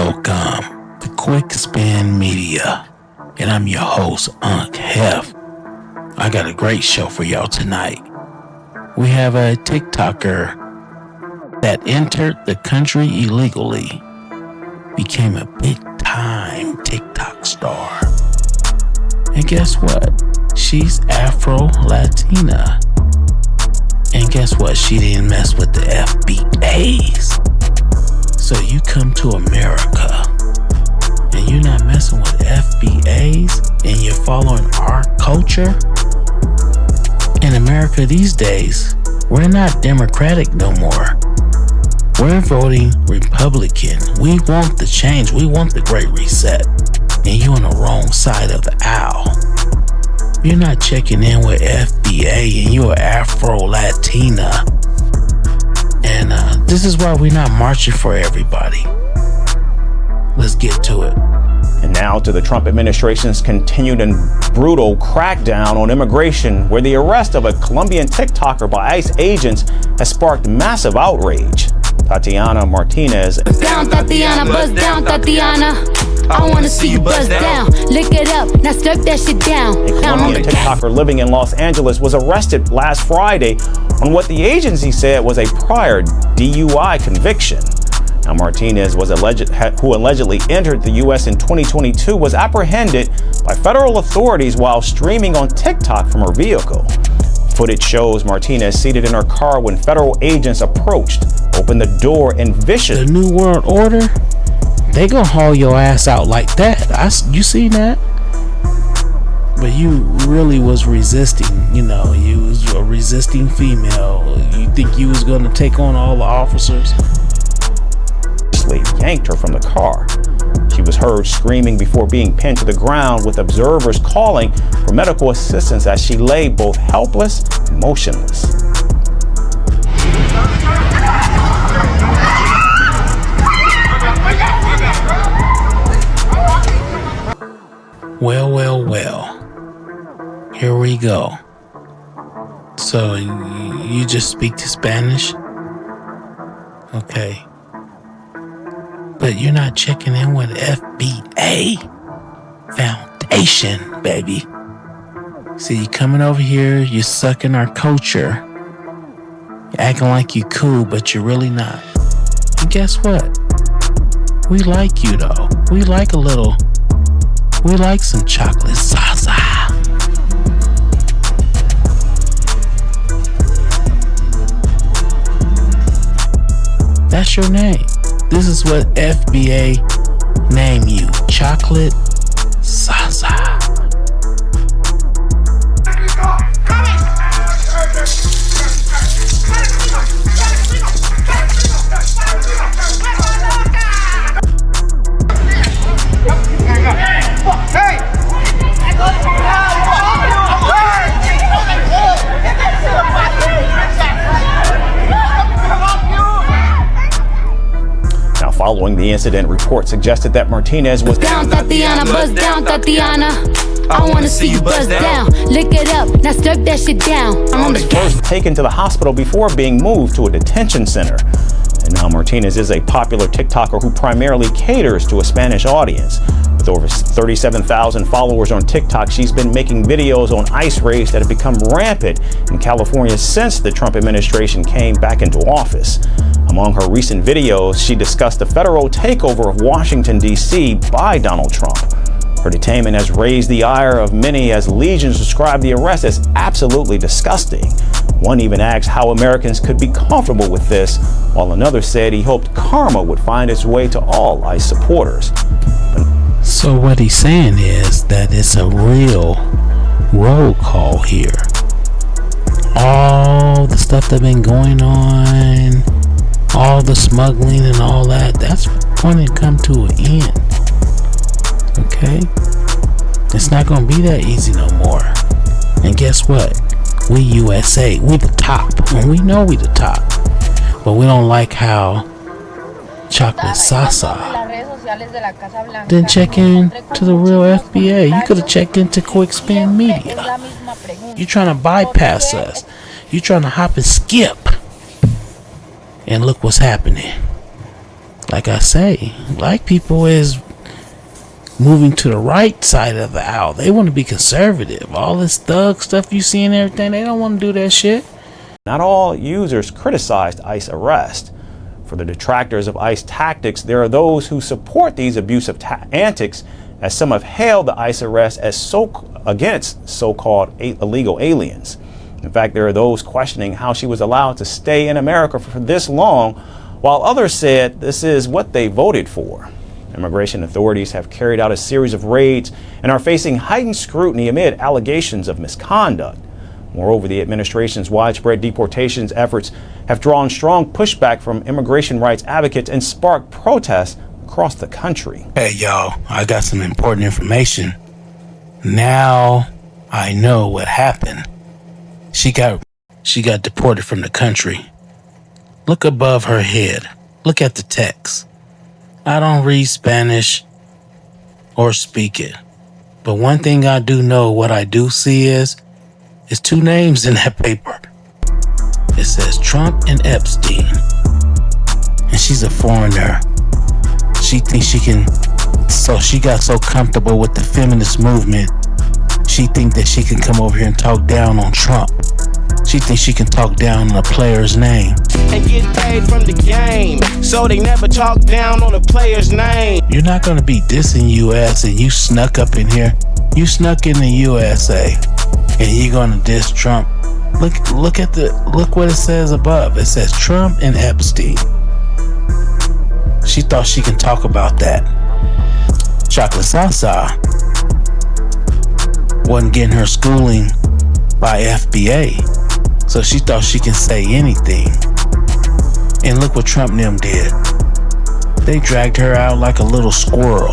Welcome to Quick Spin Media, and I'm your host, Unc Hef. I got a great show for y'all tonight. We have a TikToker that entered the country illegally, became a big-time TikTok star. And guess what? She's Afro-Latina. And guess what? She didn't mess with the FBAs. So you come to America and you're not messing with FBAs and you're following our culture. In America these days, we're not Democratic no more. We're voting Republican. We want the change. We want the Great Reset. And you're on the wrong side of the aisle. You're not checking in with FBA and you're Afro-Latina. And this is why we're not marching for everybody. Let's get to it. And now to the Trump administration's continued and brutal crackdown on immigration, where the arrest of a Colombian TikToker by ICE agents has sparked massive outrage. Tatiana Martinez. Buzz down, Tatiana, buzz down, Tatiana. I wanna see you buzz down. Lick it up, now slurp that shit down. A Colombian TikToker living in Los Angeles was arrested last Friday on what the agency said was a prior DUI conviction. Now, Martinez, who allegedly entered the U.S. in 2022, was apprehended by federal authorities while streaming on TikTok from her vehicle. Footage shows Martinez seated in her car when federal agents approached, opened the door, and viciously. The New World Order, they gonna haul your ass out like that. You seen that? But you really was resisting. You know, you was a resisting female. You think you was gonna take on all the officers? Yanked her from the car. She was heard screaming before being pinned to the ground, with observers calling for medical assistance as she lay both helpless and motionless. Well. Here we go. So you just speak to Spanish? Okay. But you're not checking in with FBA Foundation, baby. See, you coming over here, you're sucking our culture. You're acting like you cool, but you're really not. And guess what? We like you, though. We like some chocolate salsa. That's your name. This is what FBA name you. Chocolate salsa. Following the incident, reports suggested that Martinez was down, Tatiana, buzz down, Tatiana. I wanna see you buzz down. Lick it up, now slurp that shit down. First taken to the hospital before being moved to a detention center. And now Martinez is a popular TikToker who primarily caters to a Spanish audience. With over 37,000 followers on TikTok, she's been making videos on ICE raids that have become rampant in California since the Trump administration came back into office. Among her recent videos, she discussed the federal takeover of Washington, D.C. by Donald Trump. Her detainment has raised the ire of many, as legions describe the arrest as absolutely disgusting. One even asked how Americans could be comfortable with this, while another said he hoped karma would find its way to all ICE supporters. So what he's saying is that it's a real roll call here. All the stuff that's been going on, all the smuggling and all that, that's going to come to an end. Okay? It's not going to be that easy no more. And guess what? We USA, we the top. And we know we the top. But we don't like how chocolate salsa didn't check in to the real FBA. You could have checked into Quick Spin Media. You're trying to bypass us. You're trying to hop and skip. And look what's happening. like I say, black people is moving to the right side of the aisle. They want to be conservative. All this thug stuff you see and everything, they don't want to do that shit. Not all users criticized ICE arrest. For the detractors of ICE tactics, there are those who support these abusive antics, as some have hailed the ICE arrest as against so-called illegal aliens. In fact, there are those questioning how she was allowed to stay in America for this long, while others said this is what they voted for. Immigration authorities have carried out a series of raids and are facing heightened scrutiny amid allegations of misconduct. Moreover, the administration's widespread deportations efforts have drawn strong pushback from immigration rights advocates and sparked protests across the country. Hey, y'all, I got some important information. Now I know what happened. She got deported from the country. Look above her head. Look at the text. I don't read Spanish or speak it. But one thing I do know, what I do see is two names in that paper. It says Trump and Epstein. And she's a foreigner. She thinks she can, so she got so comfortable with the feminist movement, she thinks that she can come over here and talk down on Trump. She thinks she can talk down on a player's name. And get paid from the game, so they never talk down on a player's name. You're not gonna be dissing US and you snuck up in here. You snuck in the USA and you're gonna diss Trump. Look what it says above. It says Trump and Epstein. She thought she can talk about that. Chocolate Salsa wasn't getting her schooling by FBA, so she thought she can say anything. And look what Trump and them did. They dragged her out like a little squirrel.